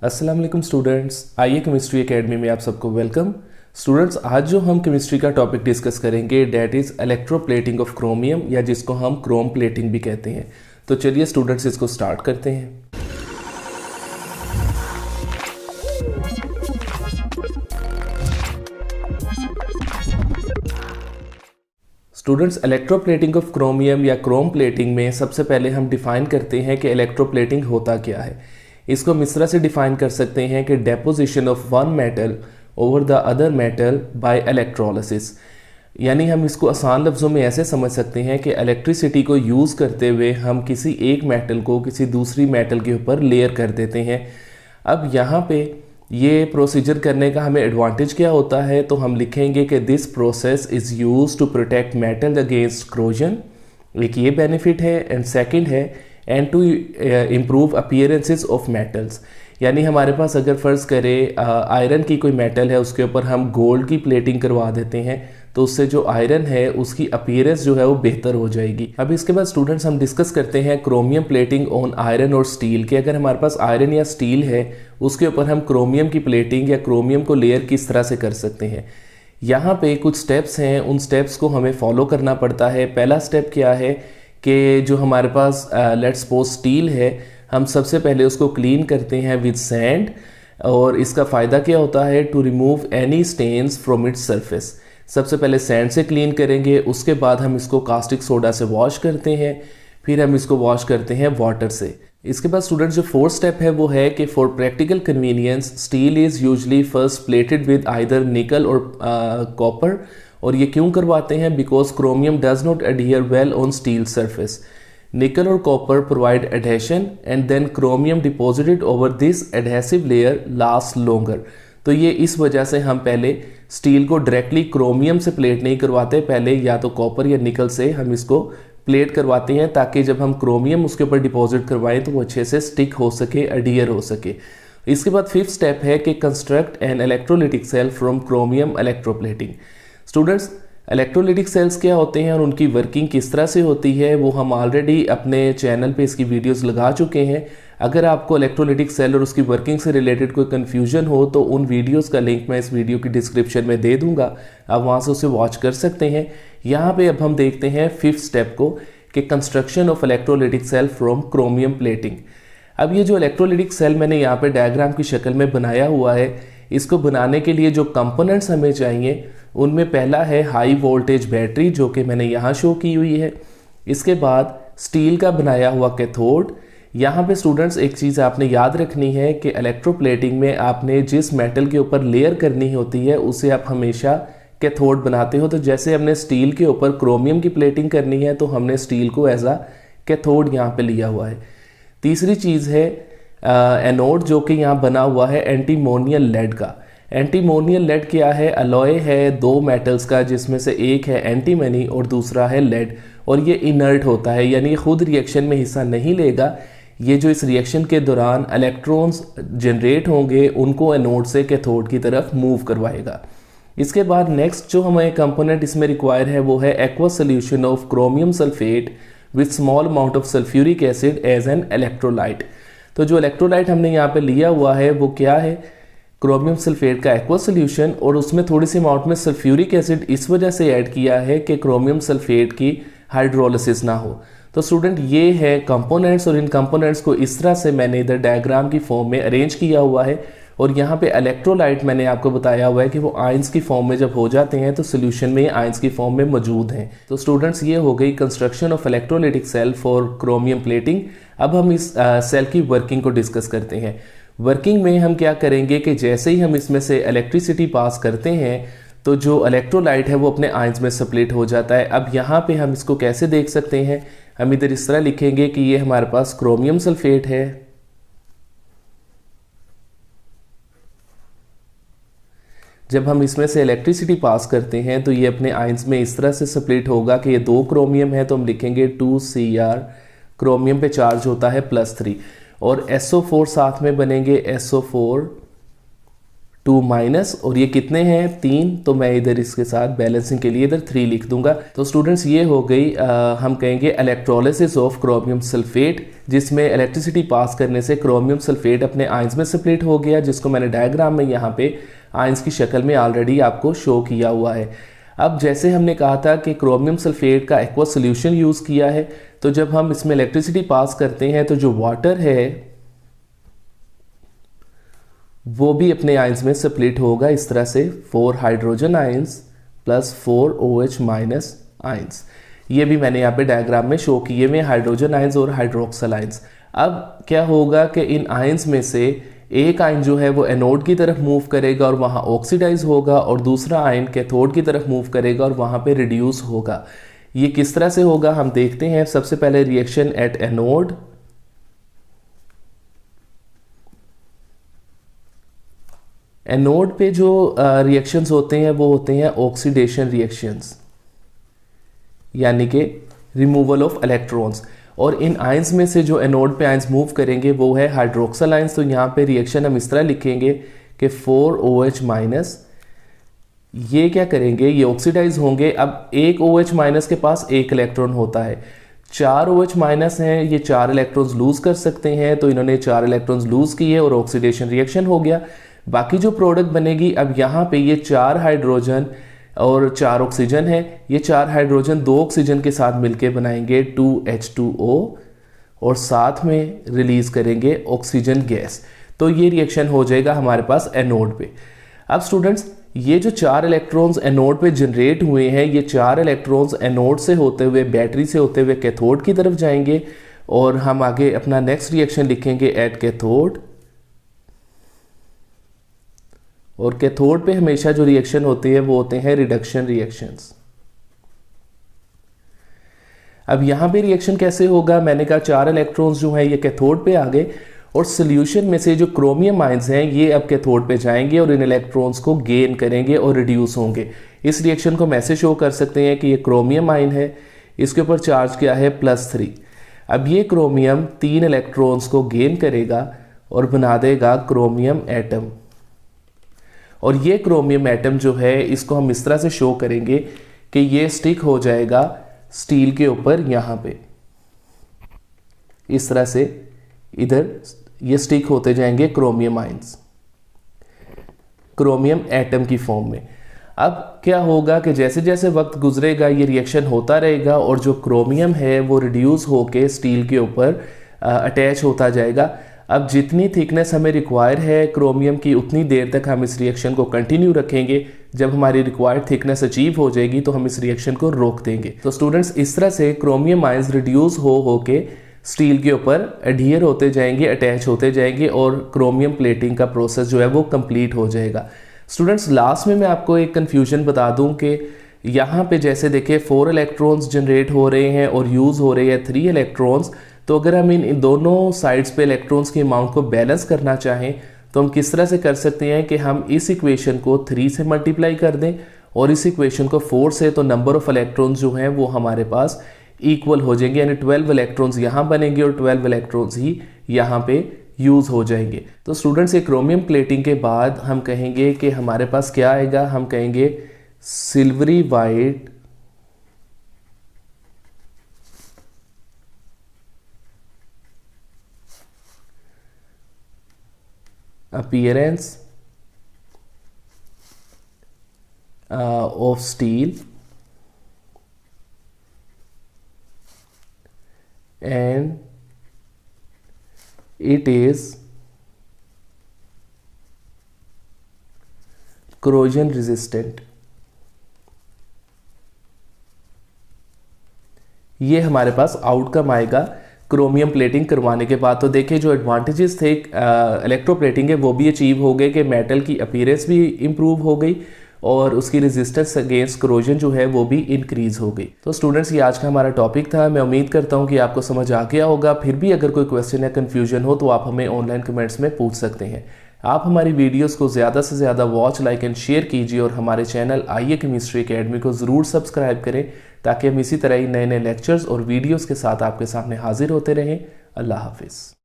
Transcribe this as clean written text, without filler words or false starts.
अस्सलाम वालेकुम स्टूडेंट्स, आइए केमिस्ट्री एकेडमी में आप सबको वेलकम। स्टूडेंट्स, आज जो हम केमिस्ट्री का टॉपिक डिस्कस करेंगे that is electroplating of chromium, या जिसको हम क्रोम प्लेटिंग भी कहते हैं। तो चलिए स्टूडेंट्स इसको स्टार्ट करते हैं। स्टूडेंट्स, इलेक्ट्रोप्लेटिंग ऑफ क्रोमियम या क्रोम प्लेटिंग में सबसे पहले हम डिफाइन करते हैं कि इलेक्ट्रोप्लेटिंग होता क्या है। इसको हम इस तरह से डिफाइन कर सकते हैं कि deposition of one metal over the other metal by electrolysis. यानी हम इसको आसान लफ्ज़ों में ऐसे समझ सकते हैं कि इलेक्ट्रिसिटी को यूज़ करते हुए हम किसी एक मेटल को किसी दूसरी मेटल के ऊपर लेयर कर देते हैं। अब यहाँ पे ये प्रोसीजर करने का हमें एडवांटेज क्या होता है, तो हम लिखेंगे कि this process is use to protect metal against corrosion, एक ये बेनिफिट है। एंड सेकंड है and to improve appearances of metals. यानी हमारे पास अगर फ़र्ज़ करें आयरन की कोई मेटल है, उसके ऊपर हम गोल्ड की प्लेटिंग करवा देते हैं तो उससे जो आयरन है उसकी अपीयरेंस जो है वो बेहतर हो जाएगी। अब इसके बाद स्टूडेंट्स हम डिस्कस करते हैं क्रोमियम प्लेटिंग ऑन आयरन और स्टील के। अगर हमारे पास आयरन या स्टील है उसके ऊपर हम क्रोमियम की प्लेटिंग या क्रोमियम को लेयर किस तरह से कर सकते हैं। यहाँ पे कुछ स्टेप्स हैं, उन स्टेप्स को हमें फॉलो करना पड़ता है। पहला स्टेप क्या है कि जो हमारे पास लेट्स सपोज स्टील है, हम सबसे पहले उसको क्लीन करते हैं विद सैंड। और इसका फ़ायदा क्या होता है, to remove any stains from its surface. सबसे पहले सैंड से क्लीन करेंगे, उसके बाद हम इसको कास्टिक सोडा से वॉश करते हैं, फिर हम इसको वॉश करते हैं वाटर से। इसके बाद स्टूडेंट्स जो फोर्थ स्टेप है वो है कि for practical convenience steel is usually first plated with either nickel और कॉपर। और ये क्यों करवाते हैं, because chromium does not adhere well on steel surface. Nickel और copper provide adhesion and then chromium deposited over this adhesive layer last longer. तो ये इस वजह से हम पहले स्टील को डायरेक्टली क्रोमियम से प्लेट नहीं करवाते, पहले या तो कॉपर या निकल से हम इसको प्लेट करवाते हैं ताकि जब हम क्रोमियम उसके ऊपर डिपॉजिट करवाएं तो वो अच्छे से स्टिक हो सके, एडहियर हो सके। इसके बाद फिफ्थ स्टेप है कि construct an electrolytic cell from chromium electroplating. Students, electrolytic cells क्या होते हैं और उनकी वर्किंग किस तरह से होती है वो हम ऑलरेडी अपने चैनल पे इसकी वीडियोस लगा चुके हैं। अगर आपको इलेक्ट्रोलिटिक सेल और उसकी वर्किंग से रिलेटेड कोई कन्फ्यूजन हो तो उन वीडियोस का लिंक मैं इस वीडियो की डिस्क्रिप्शन में दे दूंगा, आप वहाँ से उसे वॉच कर सकते हैं। यहाँ पे अब हम देखते हैं फिफ्थ स्टेप को कि construction of electrolytic cell from chromium plating. अब ये जो इलेक्ट्रोलिटिक सेल मैंने यहाँ पे डायग्राम की शक्ल में बनाया हुआ है, इसको बनाने के लिए जो कंपोनेंट्स हमें चाहिए उनमें पहला है हाई वोल्टेज बैटरी, जो कि मैंने यहाँ शो की हुई है। इसके बाद स्टील का बनाया हुआ कैथोड। यहाँ पे स्टूडेंट्स एक चीज़ आपने याद रखनी है कि इलेक्ट्रोप्लेटिंग में आपने जिस मेटल के ऊपर लेयर करनी होती है उसे आप हमेशा कैथोड बनाते हो। तो जैसे हमने स्टील के ऊपर क्रोमियम की प्लेटिंग करनी है तो हमने स्टील को एज आ कैथोड यहाँ पे लिया हुआ है। तीसरी चीज़ है एनोड, जो कि यहाँ बना हुआ है एंटीमोनियल लेड का। एंटीमोनियल लेड क्या है, अलॉय है दो मेटल्स का, जिसमें से एक है एंटीमनी और दूसरा है लेड। और ये इनर्ट होता है, यानी ये खुद रिएक्शन में हिस्सा नहीं लेगा। ये जो इस रिएक्शन के दौरान इलेक्ट्रॉन्स जनरेट होंगे उनको एनोड से कैथोड की तरफ मूव करवाएगा। इसके बाद नेक्स्ट जो हमें कंपोनेंट इसमें रिक्वायर है वो है aqua solution of chromium sulphate with small amount of sulphuric acid as an electrolyte. तो जो इलेक्ट्रोलाइट हमने यहाँ पे लिया हुआ है वो क्या है, क्रोमियम सल्फेट का एक्वा सोल्यूशन, और उसमें थोड़ी सी अमाउंट में सल्फ्यूरिक एसिड इस वजह से ऐड किया है कि क्रोमियम सल्फेट की हाइड्रोलिसिस ना हो। तो स्टूडेंट ये है कंपोनेंट्स, और इन कंपोनेंट्स को इस तरह से मैंने इधर डायग्राम की फॉर्म में अरेंज किया हुआ है। और यहाँ पे इलेक्ट्रोलाइट मैंने आपको बताया हुआ है कि वो आयंस की फॉर्म में जब हो जाते हैं तो सोल्यूशन में आयंस की फॉर्म में मौजूद हैं। तो स्टूडेंट्स ये हो गई construction of electrolytic cell for chromium plating. अब हम इस सेल की वर्किंग को डिस्कस करते हैं। वर्किंग में हम क्या करेंगे कि जैसे ही हम इसमें से इलेक्ट्रिसिटी पास करते हैं तो जो इलेक्ट्रोलाइट है वो अपने आयंस में स्प्लिट हो जाता है। अब यहाँ पे हम इसको कैसे देख सकते हैं, हम इधर इस तरह लिखेंगे कि ये हमारे पास क्रोमियम सल्फेट है, जब हम इसमें से इलेक्ट्रिसिटी पास करते हैं तो ये अपने आयंस में इस तरह से स्प्लिट होगा कि ये दो क्रोमियम है तो हम लिखेंगे 2Cr, क्रोमियम पे चार्ज होता है +3, और SO4 साथ में बनेंगे SO4 2 माइनस, और ये कितने हैं 3, तो मैं इधर इसके साथ बैलेंसिंग के लिए इधर 3 लिख दूंगा। तो स्टूडेंट्स ये हो गई हम कहेंगे इलेक्ट्रोलिसिस ऑफ क्रोमियम सल्फेट, जिसमें इलेक्ट्रिसिटी पास करने से क्रोमियम सल्फेट अपने आयंस में स्प्लिट हो गया, जिसको मैंने डायग्राम में यहाँ पे आयंस की शक्ल में ऑलरेडी आपको शो किया हुआ है। अब जैसे हमने कहा था कि क्रोमियम सल्फेट का एक्वा सोल्यूशन यूज़ किया है, तो जब हम इसमें इलेक्ट्रिसिटी पास करते हैं तो जो वाटर है वो भी अपने आयंस में स्प्लिट होगा इस तरह से, 4 hydrogen ions plus 4 OH minus ions. ये भी मैंने यहाँ पे डायग्राम में शो किए हुए हाइड्रोजन आयंस और हाइड्रोक्सल आयंस। अब क्या होगा कि इन आयंस में से एक आयन जो है वो एनोड की तरफ मूव करेगा और वहाँ ऑक्सीडाइज होगा, और दूसरा आयन कैथोड की तरफ मूव करेगा और वहाँ पे रिड्यूस होगा। ये किस तरह से होगा हम देखते हैं। सबसे पहले रिएक्शन एट एनोड, एनोड पे जो रिएक्शंस होते हैं वो होते हैं ऑक्सीडेशन रिएक्शंस, यानी कि रिमूवल ऑफ इलेक्ट्रॉन्स। और इन आयंस में से जो एनोड पे आयंस मूव करेंगे वो है हाइड्रोक्सल आयंस। तो यहाँ पे रिएक्शन हम इस तरह लिखेंगे कि 4 OH माइनस, ये क्या करेंगे, ये ऑक्सीडाइज होंगे। अब एक OH माइनस के पास एक इलेक्ट्रॉन होता है, 4 OH माइनस हैं, ये 4 इलेक्ट्रॉन्स लूज कर सकते हैं, तो इन्होंने 4 इलेक्ट्रॉन्स लूज किए और ऑक्सीडेशन रिएक्शन हो गया। बाकी जो प्रोडक्ट बनेगी, अब यहाँ पे ये 4 हाइड्रोजन और 4 ऑक्सीजन है, ये 4 हाइड्रोजन 2 ऑक्सीजन के साथ मिलके बनाएंगे 2H2O और साथ में रिलीज करेंगे ऑक्सीजन गैस। तो ये रिएक्शन हो जाएगा हमारे पास एनोड पे। अब स्टूडेंट्स ये जो 4 इलेक्ट्रॉन्स एनोड पे जनरेट हुए हैं, ये 4 इलेक्ट्रॉन्स एनोड से होते हुए बैटरी से होते हुए कैथोड की तरफ जाएंगे, और हम आगे अपना नेक्स्ट रिएक्शन लिखेंगे एट कैथोड। और कैथोड पे हमेशा जो रिएक्शन होती है वो होते हैं रिडक्शन रिएक्शंस। अब यहाँ पे रिएक्शन कैसे होगा, मैंने कहा 4 इलेक्ट्रॉन्स जो हैं ये कैथोड पे आ गए, और सोल्यूशन में से जो क्रोमियम आयंस हैं ये अब कैथोड पे जाएंगे और इन इलेक्ट्रॉन्स को गेन करेंगे और रिड्यूस होंगे। इस रिएक्शन को हम ऐसे शो कर सकते हैं कि ये क्रोमियम आयन है, इसके ऊपर चार्ज क्या है +3। अब ये क्रोमियम 3 इलेक्ट्रॉन्स को गेन करेगा और बना देगा क्रोमियम एटम। और ये क्रोमियम एटम जो है इसको हम इस तरह से शो करेंगे कि ये स्टिक हो जाएगा स्टील के ऊपर, यहाँ पे इस तरह से इधर ये स्टिक होते जाएंगे क्रोमियम आयंस, क्रोमियम एटम की फॉर्म में। अब क्या होगा कि जैसे जैसे वक्त गुजरेगा ये रिएक्शन होता रहेगा, और जो क्रोमियम है वो रिड्यूस होके स्टील के ऊपर अटैच होता जाएगा। अब जितनी थिकनेस हमें रिक्वायर है क्रोमियम की, उतनी देर तक हम इस रिएक्शन को कंटिन्यू रखेंगे। जब हमारी रिक्वायर्ड थिकनेस अचीव हो जाएगी तो हम इस रिएक्शन को रोक देंगे। तो स्टूडेंट्स इस तरह से क्रोमियम आयंस रिड्यूस हो के स्टील के ऊपर एडहियर होते जाएंगे, अटैच होते जाएंगे, और क्रोमियम प्लेटिंग का प्रोसेस जो है वो कंप्लीट हो जाएगा। स्टूडेंट्स लास्ट में मैं आपको एक कन्फ्यूजन बता दूं कि यहाँ पे जैसे देखिए 4 इलेक्ट्रॉन्स जनरेट हो रहे हैं और यूज़ हो रहे हैं 3 इलेक्ट्रॉन्स। तो अगर हम इन दोनों साइड्स पे इलेक्ट्रॉन्स की अमाउंट को बैलेंस करना चाहें तो हम किस तरह से कर सकते हैं कि हम इस इक्वेशन को 3 से मल्टीप्लाई कर दें और इस इक्वेशन को 4 से, तो नंबर ऑफ इलेक्ट्रॉन्स जो हैं वो हमारे पास इक्वल हो जाएंगे, यानी 12 इलेक्ट्रॉन्स यहाँ बनेंगे और 12 इलेक्ट्रॉन्स ही यहाँ पे यूज़ हो जाएंगे। तो स्टूडेंट्स ये क्रोमियम प्लेटिंग के बाद हम कहेंगे कि हमारे पास क्या आएगा, हम कहेंगे silvery white appearance of steel and it is corrosion resistant। ये हमारे पास आउटकम आएगा क्रोमियम प्लेटिंग करवाने के बाद। तो देखिए जो एडवांटेजेस थे इलेक्ट्रोप्लेटिंग के वो भी अचीव हो गए कि मेटल की अपीयरेंस भी इम्प्रूव हो गई और उसकी रेजिस्टेंस अगेंस्ट करोजन जो है वो भी इंक्रीज हो गई। तो स्टूडेंट्स ये आज का हमारा टॉपिक था। मैं उम्मीद करता हूँ कि आपको समझ आ गया होगा। फिर भी अगर कोई क्वेश्चन या कन्फ्यूजन हो तो आप हमें ऑनलाइन कमेंट्स में पूछ सकते हैं। आप हमारी वीडियोस को ज़्यादा से ज़्यादा वॉच, लाइक एंड शेयर कीजिए और हमारे चैनल आईए केमिस्ट्री एकेडमी को ज़रूर सब्सक्राइब करें ताकि हम इसी तरह ही नए नए लेक्चर्स और वीडियोस के साथ आपके सामने हाजिर होते रहें। अल्लाह हाफिज़।